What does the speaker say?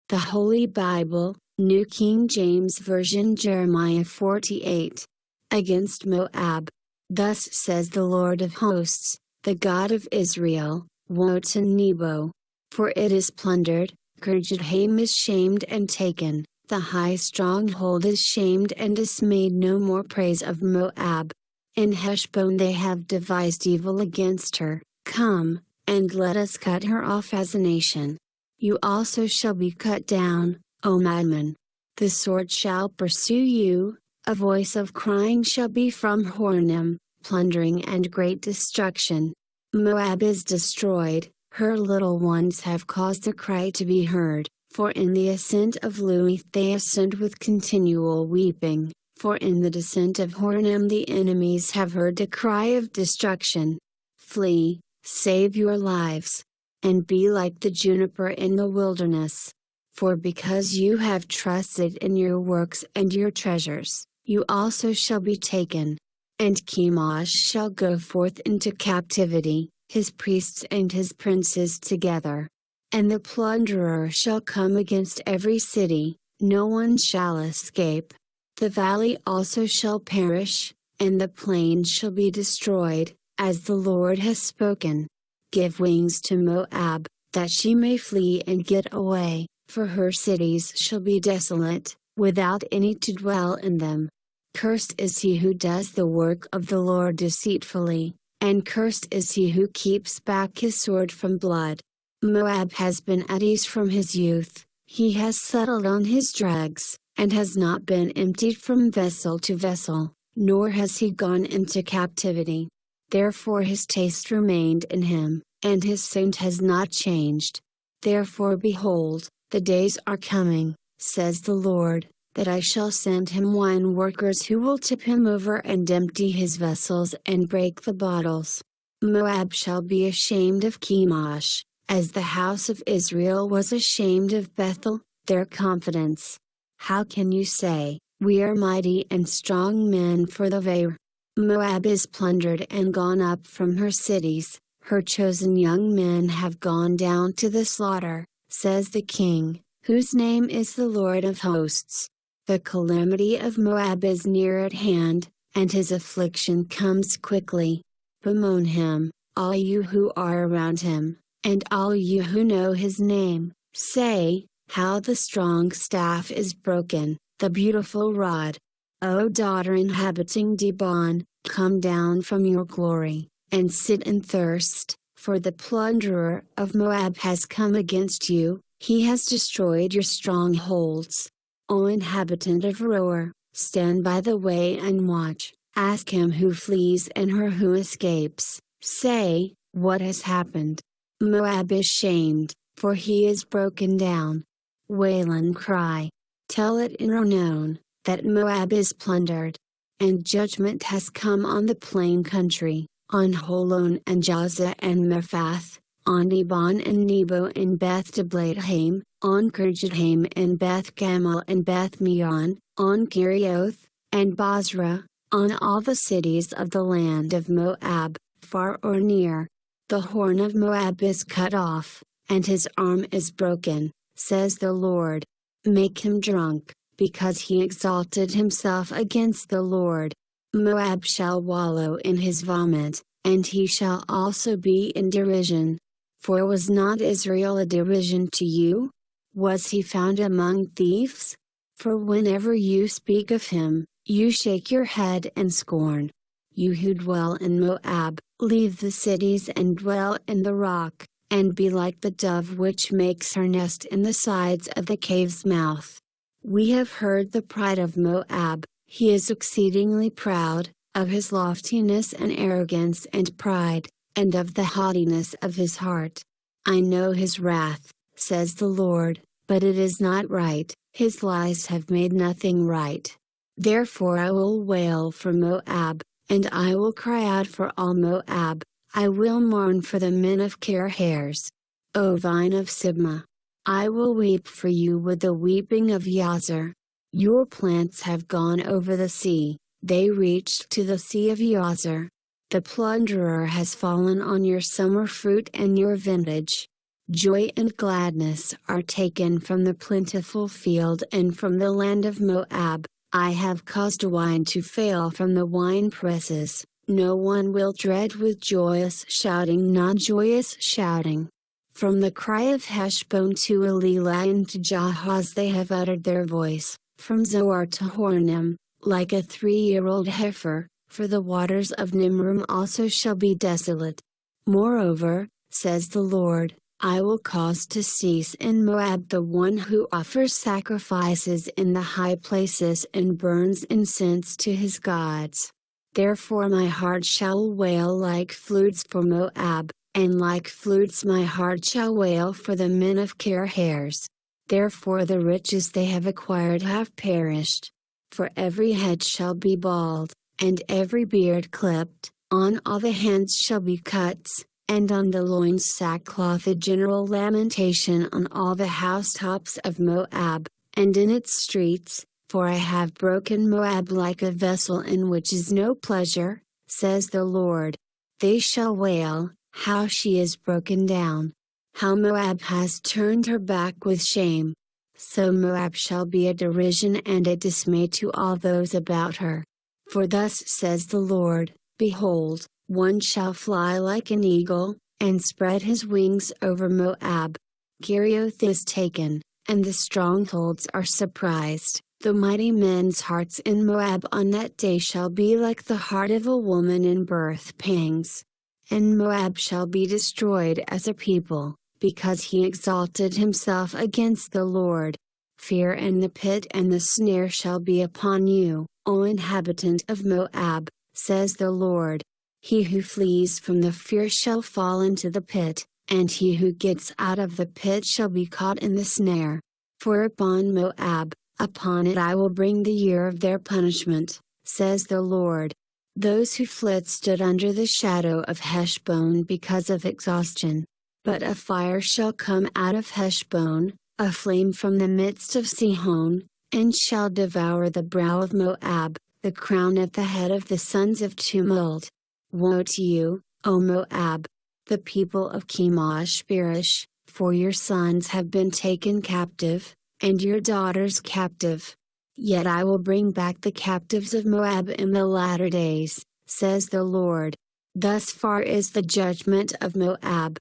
The Holy Bible, New King James Version, Jeremiah 48. Against Moab. Thus says the Lord of hosts, the God of Israel, woe to Nebo! For it is plundered, Kirjathaim is shamed and taken, the high stronghold is shamed and dismayed. No more praise of Moab. In Heshbon they have devised evil against her. Come, and let us cut her off as a nation. You also shall be cut down, O Madman. The sword shall pursue you, a voice of crying shall be from Horonim, plundering and great destruction. Moab is destroyed, her little ones have caused a cry to be heard, for in the ascent of Luhith they ascend with continual weeping, for in the descent of Horonim the enemies have heard a cry of destruction. Flee, save your lives, and be like the juniper in the wilderness. For because you have trusted in your works and your treasures, you also shall be taken. And Chemosh shall go forth into captivity, his priests and his princes together. And the plunderer shall come against every city, no one shall escape. The valley also shall perish, and the plain shall be destroyed, as the Lord has spoken. Give wings to Moab, that she may flee and get away, for her cities shall be desolate, without any to dwell in them. Cursed is he who does the work of the Lord deceitfully, and cursed is he who keeps back his sword from blood. Moab has been at ease from his youth, he has settled on his dregs, and has not been emptied from vessel to vessel, nor has he gone into captivity. Therefore his taste remained in him, and his scent has not changed. Therefore behold, the days are coming, says the Lord, that I shall send him wine workers who will tip him over and empty his vessels and break the bottles. Moab shall be ashamed of Chemosh, as the house of Israel was ashamed of Bethel, their confidence. How can you say, we are mighty and strong men for the Vair? Moab is plundered and gone up from her cities, her chosen young men have gone down to the slaughter, says the King, whose name is the Lord of hosts. The calamity of Moab is near at hand, and his affliction comes quickly. Bemoan him, all you who are around him, and all you who know his name, say, how the strong staff is broken, the beautiful rod. O daughter inhabiting Dibon, come down from your glory, and sit and thirst, for the plunderer of Moab has come against you, he has destroyed your strongholds. O inhabitant of Aroer, stand by the way and watch, ask him who flees and her who escapes, say, what has happened? Moab is shamed, for he is broken down. Wail and cry. Tell it in Arnon, that Moab is plundered. And judgment has come on the plain country, on Holon and Jahzah and Mephath, on Dibon and Nebo and Beth Diblathaim, on Kirjathaim and Beth Gamal and Beth Meon, on Kerioth, and Basra, on all the cities of the land of Moab, far or near. The horn of Moab is cut off, and his arm is broken, says the Lord. Make him drunk, because he exalted himself against the Lord. Moab shall wallow in his vomit, and he shall also be in derision. For was not Israel a derision to you? Was he found among thieves? For whenever you speak of him, you shake your head in scorn. You who dwell in Moab, leave the cities and dwell in the rock, and be like the dove which makes her nest in the sides of the cave's mouth. We have heard the pride of Moab, he is exceedingly proud, of his loftiness and arrogance and pride, and of the haughtiness of his heart. I know his wrath, says the Lord, but it is not right, his lies have made nothing right. Therefore I will wail for Moab, and I will cry out for all Moab, I will mourn for the men of Kirhares. O vine of Sibmah! I will weep for you with the weeping of Yazer. Your plants have gone over the sea, they reached to the sea of Yazer. The plunderer has fallen on your summer fruit and your vintage. Joy and gladness are taken from the plentiful field and from the land of Moab. I have caused wine to fail from the wine presses. No one will dread with joyous shouting, not joyous shouting. From the cry of Heshbon to Elilah and to Jahaz they have uttered their voice, from Zoar to Hornim, like a 3-year-old heifer, for the waters of Nimrim also shall be desolate. Moreover, says the Lord, I will cause to cease in Moab the one who offers sacrifices in the high places and burns incense to his gods. Therefore my heart shall wail like flutes for Moab, and like flutes my heart shall wail for the men of Kir-Hairs. Therefore the riches they have acquired have perished. For every head shall be bald, and every beard clipped, on all the hands shall be cuts, and on the loins sackcloth, a general lamentation on all the housetops of Moab, and in its streets, for I have broken Moab like a vessel in which is no pleasure, says the Lord. They shall wail, how she is broken down. How Moab has turned her back with shame. So Moab shall be a derision and a dismay to all those about her. For thus says the Lord, behold, one shall fly like an eagle, and spread his wings over Moab. Kerioth is taken, and the strongholds are surprised. The mighty men's hearts in Moab on that day shall be like the heart of a woman in birth pangs. And Moab shall be destroyed as a people, because he exalted himself against the Lord. Fear and the pit and the snare shall be upon you, O inhabitant of Moab, says the Lord. He who flees from the fear shall fall into the pit, and he who gets out of the pit shall be caught in the snare. For upon Moab, upon it I will bring the year of their punishment, says the Lord. Those who fled stood under the shadow of Heshbon because of exhaustion. But a fire shall come out of Heshbon, a flame from the midst of Sihon, and shall devour the brow of Moab, the crown at the head of the sons of tumult. Woe to you, O Moab! The people of Chemosh perish, for your sons have been taken captive, and your daughters captive. Yet I will bring back the captives of Moab in the latter days, says the Lord. Thus far is the judgment of Moab.